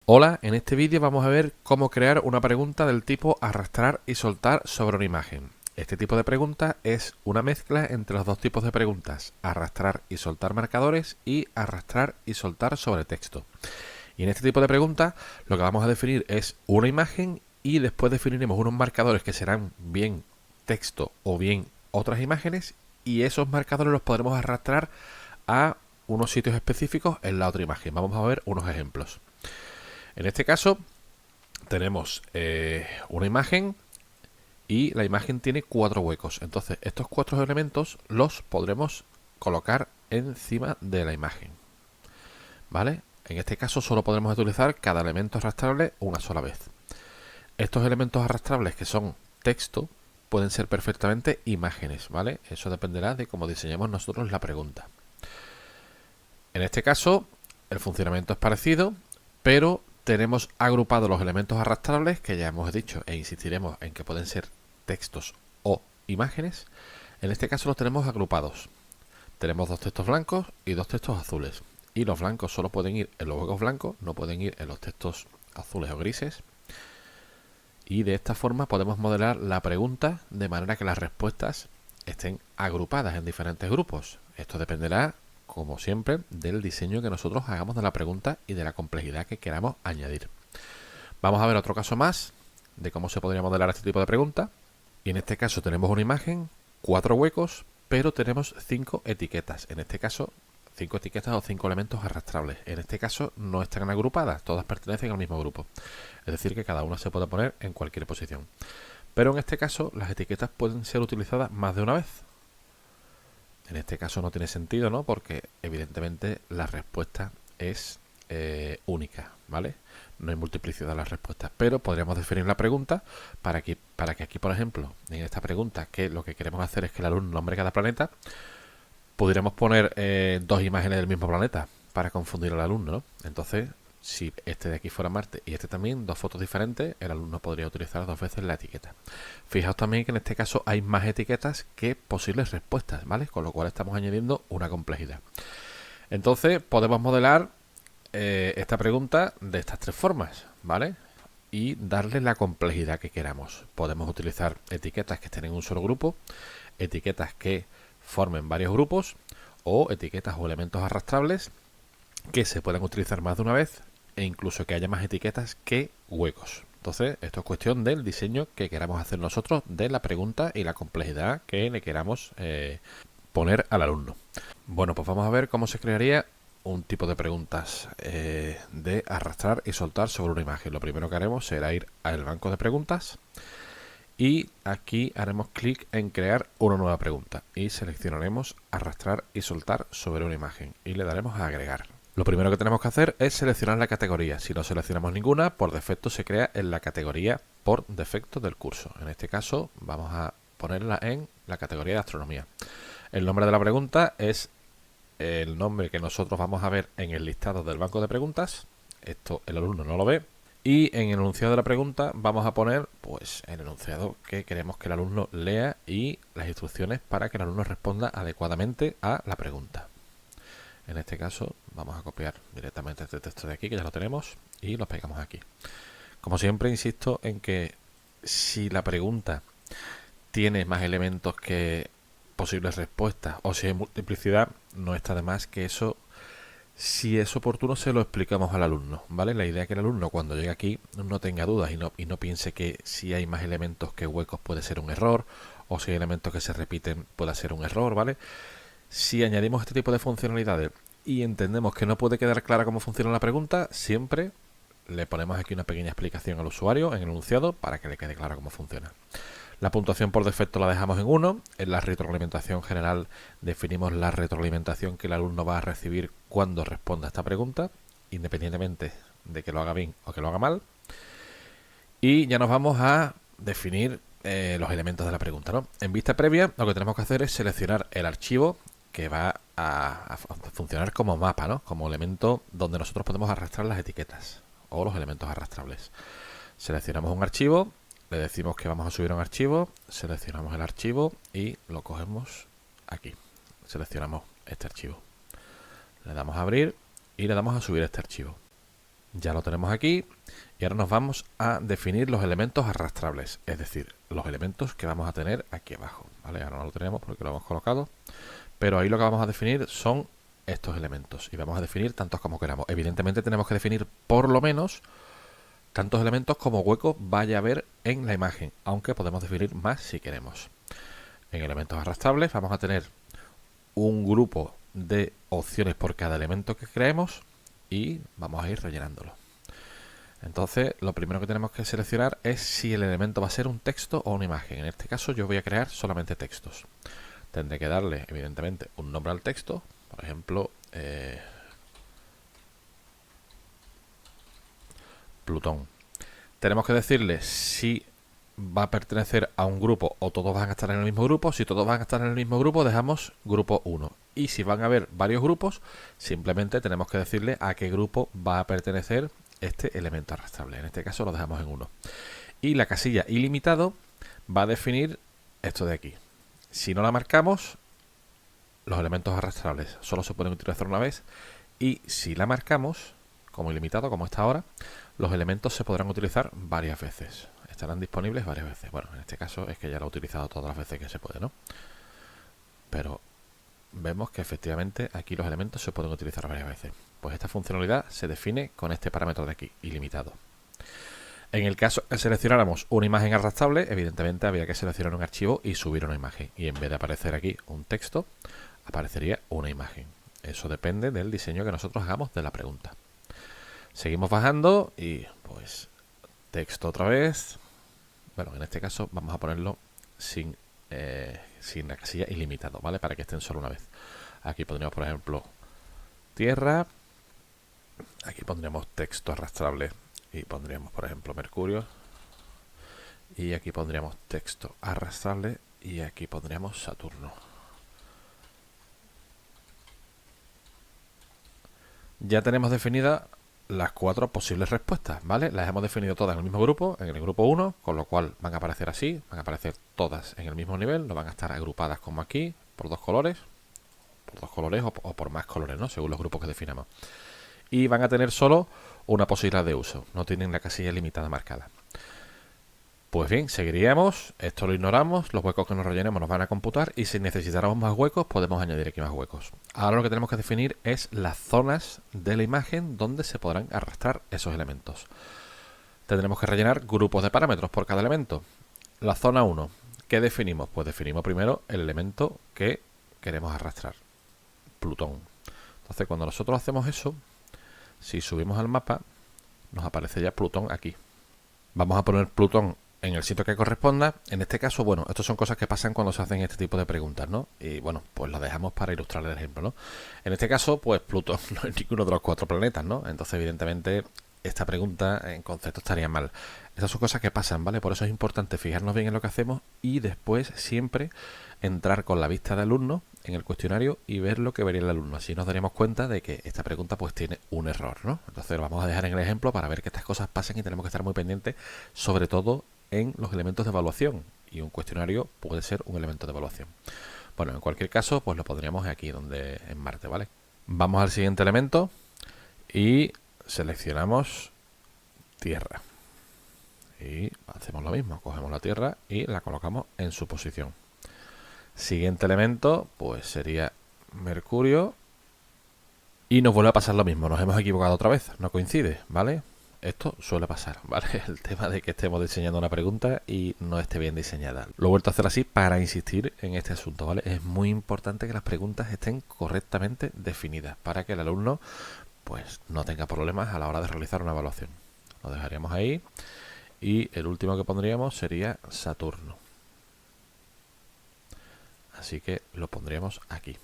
Hola, en este vídeo vamos a ver cómo crear una pregunta del tipo arrastrar y soltar sobre una imagen. Este tipo de pregunta es una mezcla entre los dos tipos de preguntas, arrastrar y soltar marcadores y arrastrar y soltar sobre texto. Y en este tipo de pregunta lo que vamos a definir es una imagen y después definiremos unos marcadores que serán bien texto o bien otras imágenes, y esos marcadores los podremos arrastrar a unos sitios específicos en la otra imagen. Vamos a ver unos ejemplos. En este caso tenemos una imagen y la imagen tiene 4 huecos. Entonces estos 4 elementos los podremos colocar encima de la imagen, ¿vale? En este caso solo podremos utilizar cada elemento arrastrable una sola vez. Estos elementos arrastrables, que son texto, pueden ser perfectamente imágenes, ¿vale? Eso dependerá de cómo diseñemos nosotros la pregunta. En este caso el funcionamiento es parecido, pero tenemos agrupados los elementos arrastrables, que ya hemos dicho e insistiremos en que pueden ser textos o imágenes. En este caso los tenemos agrupados. Tenemos 2 textos blancos y 2 textos azules. Y los blancos solo pueden ir en los huecos blancos, no pueden ir en los textos azules o grises. Y de esta forma podemos modelar la pregunta de manera que las respuestas estén agrupadas en diferentes grupos. Esto dependerá, como siempre, del diseño que nosotros hagamos de la pregunta y de la complejidad que queramos añadir. Vamos a ver otro caso más de cómo se podría modelar este tipo de pregunta. Y en este caso tenemos una imagen, 4 huecos, pero tenemos 5 etiquetas. En este caso, 5 etiquetas o 5 elementos arrastrables. En este caso no están agrupadas, todas pertenecen al mismo grupo. Es decir, que cada una se puede poner en cualquier posición. Pero en este caso las etiquetas pueden ser utilizadas más de una vez. En este caso no tiene sentido, ¿no? Porque evidentemente la respuesta es única, ¿vale? No hay multiplicidad en las respuestas, pero podríamos definir la pregunta para que aquí, por ejemplo, en esta pregunta, que lo que queremos hacer es que el alumno nombre cada planeta, pudiéramos poner 2 imágenes del mismo planeta para confundir al alumno, ¿no? Entonces, si este de aquí fuera Marte y este también, 2 fotos diferentes, el alumno podría utilizar 2 veces la etiqueta. Fijaos también que en este caso hay más etiquetas que posibles respuestas, ¿vale? Con lo cual estamos añadiendo una complejidad. Entonces podemos modelar esta pregunta de estas 3 formas, ¿vale? Y darle la complejidad que queramos. Podemos utilizar etiquetas que estén en un solo grupo, etiquetas que formen varios grupos, o etiquetas o elementos arrastrables que se puedan utilizar más de una vez, e incluso que haya más etiquetas que huecos. Entonces, esto es cuestión del diseño que queramos hacer nosotros de la pregunta y la complejidad que le queramos poner al alumno. Bueno, pues vamos a ver cómo se crearía un tipo de preguntas de arrastrar y soltar sobre una imagen. Lo primero que haremos será ir al banco de preguntas y aquí haremos clic en crear una nueva pregunta y seleccionaremos arrastrar y soltar sobre una imagen y le daremos a agregar. Lo primero que tenemos que hacer es seleccionar la categoría. Si no seleccionamos ninguna, por defecto se crea en la categoría por defecto del curso. En este caso vamos a ponerla en la categoría de astronomía. El nombre de la pregunta es el nombre que nosotros vamos a ver en el listado del banco de preguntas. Esto el alumno no lo ve. Y en el enunciado de la pregunta vamos a poner pues el enunciado que queremos que el alumno lea y las instrucciones para que el alumno responda adecuadamente a la pregunta. En este caso vamos a copiar directamente este texto de aquí, que ya lo tenemos, y lo pegamos aquí. Como siempre, insisto en que si la pregunta tiene más elementos que posibles respuestas, o si hay multiplicidad, no está de más que eso, si es oportuno, se lo explicamos al alumno, ¿vale? La idea es que el alumno cuando llegue aquí no tenga dudas y no piense que si hay más elementos que huecos puede ser un error, o si hay elementos que se repiten puede ser un error, ¿vale? Si añadimos este tipo de funcionalidades y entendemos que no puede quedar clara cómo funciona la pregunta, siempre le ponemos aquí una pequeña explicación al usuario en el enunciado para que le quede claro cómo funciona. La puntuación por defecto la dejamos en 1. En la retroalimentación general definimos la retroalimentación que el alumno va a recibir cuando responda a esta pregunta, independientemente de que lo haga bien o que lo haga mal. Y ya nos vamos a definir los elementos de la pregunta, ¿no? En vista previa, lo que tenemos que hacer es seleccionar el archivo que va a funcionar como mapa, ¿no? Como elemento donde nosotros podemos arrastrar las etiquetas o los elementos arrastrables. Seleccionamos un archivo, le decimos que vamos a subir un archivo, seleccionamos el archivo y lo cogemos aquí. Seleccionamos este archivo. Le damos a abrir y le damos a subir este archivo. Ya lo tenemos aquí y ahora nos vamos a definir los elementos arrastrables, es decir, los elementos que vamos a tener aquí abajo, ¿vale? Ahora no lo tenemos porque lo hemos colocado, pero ahí lo que vamos a definir son estos elementos y vamos a definir tantos como queramos. Evidentemente tenemos que definir por lo menos tantos elementos como huecos vaya a haber en la imagen, aunque podemos definir más si queremos. En elementos arrastrables vamos a tener un grupo de opciones por cada elemento que creemos y vamos a ir rellenándolo. Entonces, lo primero que tenemos que seleccionar es si el elemento va a ser un texto o una imagen. En este caso yo voy a crear solamente textos. Tendré que darle, evidentemente, un nombre al texto. Por ejemplo, Plutón. Tenemos que decirle si va a pertenecer a un grupo o todos van a estar en el mismo grupo. Si todos van a estar en el mismo grupo, dejamos grupo 1. Y si van a haber varios grupos, simplemente tenemos que decirle a qué grupo va a pertenecer este elemento arrastrable. En este caso lo dejamos en 1. Y la casilla ilimitado va a definir esto de aquí. Si no la marcamos, los elementos arrastrables solo se pueden utilizar una vez. Y si la marcamos como ilimitado, como está ahora, los elementos se podrán utilizar varias veces. Estarán disponibles varias veces. Bueno, en este caso es que ya lo he utilizado todas las veces que se puede, ¿no? Pero vemos que efectivamente aquí los elementos se pueden utilizar varias veces. Pues esta funcionalidad se define con este parámetro de aquí, ilimitado. En el caso que seleccionáramos una imagen arrastrable, evidentemente habría que seleccionar un archivo y subir una imagen. Y en vez de aparecer aquí un texto, aparecería una imagen. Eso depende del diseño que nosotros hagamos de la pregunta. Seguimos bajando y pues texto otra vez. Bueno, en este caso vamos a ponerlo sin la casilla ilimitado, ¿vale? Para que estén solo una vez. Aquí pondríamos, por ejemplo, tierra. Aquí pondríamos texto arrastrable y pondríamos, por ejemplo, Mercurio. Y aquí pondríamos texto arrastrable y aquí pondríamos Saturno. Ya tenemos definidas las 4 posibles respuestas, ¿vale? Las hemos definido todas en el mismo grupo, en el grupo 1, con lo cual van a aparecer así, van a aparecer todas en el mismo nivel, no van a estar agrupadas como aquí, por dos colores o por más colores, ¿no? Según los grupos que definamos. Y van a tener solo una posibilidad de uso, no tienen la casilla limitada marcada. Pues bien, seguiríamos, esto lo ignoramos, los huecos que nos rellenemos nos van a computar y si necesitáramos más huecos podemos añadir aquí más huecos. Ahora lo que tenemos que definir es las zonas de la imagen donde se podrán arrastrar esos elementos. Tendremos que rellenar grupos de parámetros por cada elemento. La zona 1, ¿qué definimos? Pues definimos primero el elemento que queremos arrastrar, Plutón. Entonces cuando nosotros hacemos eso, si subimos al mapa, nos aparece ya Plutón aquí. Vamos a poner Plutón en el sitio que corresponda. En este caso, bueno, estas son cosas que pasan cuando se hacen este tipo de preguntas, ¿no? Y bueno, pues las dejamos para ilustrar el ejemplo, ¿no? En este caso, pues Plutón no es ninguno de los 4 planetas, ¿no? Entonces, evidentemente, esta pregunta en concepto estaría mal. Estas son cosas que pasan, ¿vale? Por eso es importante fijarnos bien en lo que hacemos y después siempre entrar con la vista de alumno en el cuestionario y ver lo que vería el alumno. Así nos daríamos cuenta de que esta pregunta pues tiene un error, ¿no? Entonces lo vamos a dejar en el ejemplo para ver que estas cosas pasan y tenemos que estar muy pendientes, sobre todo en los elementos de evaluación. Y un cuestionario puede ser un elemento de evaluación. Bueno, en cualquier caso, pues lo pondríamos aquí donde en Marte, ¿vale? Vamos al siguiente elemento y seleccionamos Tierra. Y hacemos lo mismo, cogemos la Tierra y la colocamos en su posición. Siguiente elemento, pues sería Mercurio. Y nos vuelve a pasar lo mismo, nos hemos equivocado otra vez, no coincide, ¿vale? Esto suele pasar, ¿vale? El tema de que estemos diseñando una pregunta y no esté bien diseñada. Lo he vuelto a hacer así para insistir en este asunto, ¿vale? Es muy importante que las preguntas estén correctamente definidas para que el alumno pues no tenga problemas a la hora de realizar una evaluación. Lo dejaríamos ahí y el último que pondríamos sería Saturno. Así que lo pondríamos aquí.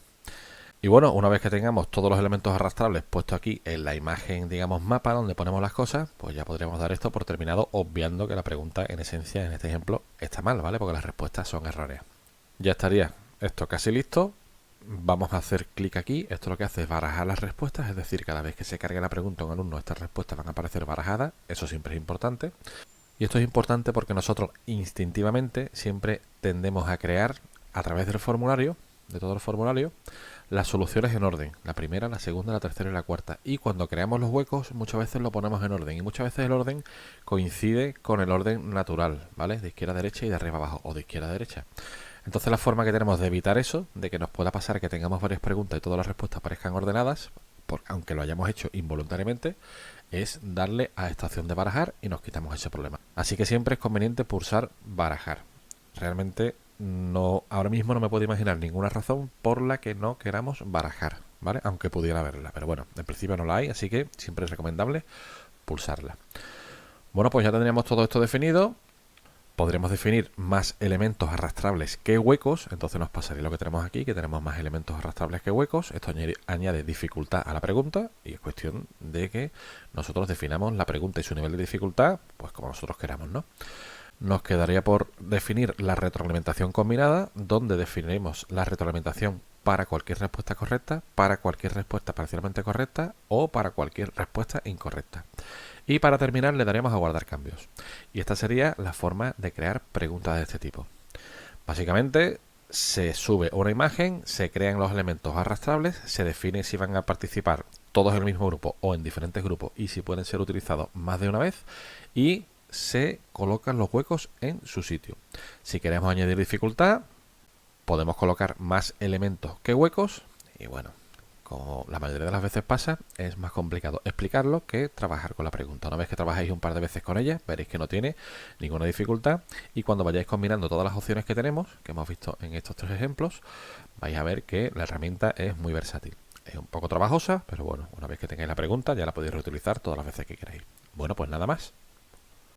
Y bueno, una vez que tengamos todos los elementos arrastrables puestos aquí en la imagen, digamos, mapa donde ponemos las cosas, pues ya podríamos dar esto por terminado, obviando que la pregunta en esencia, en este ejemplo, está mal, ¿vale? Porque las respuestas son erróneas. Ya estaría esto casi listo. Vamos a hacer clic aquí. Esto lo que hace es barajar las respuestas, es decir, cada vez que se cargue la pregunta a un alumno, estas respuestas van a aparecer barajadas. Eso siempre es importante. Y esto es importante porque nosotros instintivamente siempre tendemos a crear a través del formulario, de todo el formulario, las soluciones en orden, la primera, la segunda, la tercera y la cuarta. Y cuando creamos los huecos, muchas veces lo ponemos en orden, y muchas veces el orden coincide con el orden natural, ¿vale? De izquierda a derecha y de arriba a abajo, o de izquierda a derecha. Entonces la forma que tenemos de evitar eso, de que nos pueda pasar que tengamos varias preguntas y todas las respuestas parezcan ordenadas, aunque lo hayamos hecho involuntariamente, es darle a esta opción de barajar y nos quitamos ese problema. Así que siempre es conveniente pulsar barajar. Realmente no, ahora mismo no me puedo imaginar ninguna razón por la que no queramos barajar, ¿vale? Aunque pudiera haberla, pero bueno, en principio no la hay, así que siempre es recomendable pulsarla. Bueno, pues ya tendríamos todo esto definido. Podremos definir más elementos arrastrables que huecos, entonces nos pasaría lo que tenemos aquí, que tenemos más elementos arrastrables que huecos. Esto añade dificultad a la pregunta y es cuestión de que nosotros definamos la pregunta y su nivel de dificultad, pues como nosotros queramos, ¿no? Nos quedaría por definir la retroalimentación combinada, donde definiremos la retroalimentación para cualquier respuesta correcta, para cualquier respuesta parcialmente correcta o para cualquier respuesta incorrecta. Y para terminar le daremos a guardar cambios. Y esta sería la forma de crear preguntas de este tipo. Básicamente se sube una imagen, se crean los elementos arrastrables, se define si van a participar todos en el mismo grupo o en diferentes grupos y si pueden ser utilizados más de una vez y se colocan los huecos en su sitio. Si queremos añadir dificultad, podemos colocar más elementos que huecos y bueno, como la mayoría de las veces pasa, es más complicado explicarlo que trabajar con la pregunta. Una vez que trabajéis un par de veces con ella, veréis que no tiene ninguna dificultad y cuando vayáis combinando todas las opciones que tenemos, que hemos visto en estos tres ejemplos, vais a ver que la herramienta es muy versátil. Es un poco trabajosa, pero bueno, una vez que tengáis la pregunta ya la podéis reutilizar todas las veces que queráis. Bueno, pues nada más.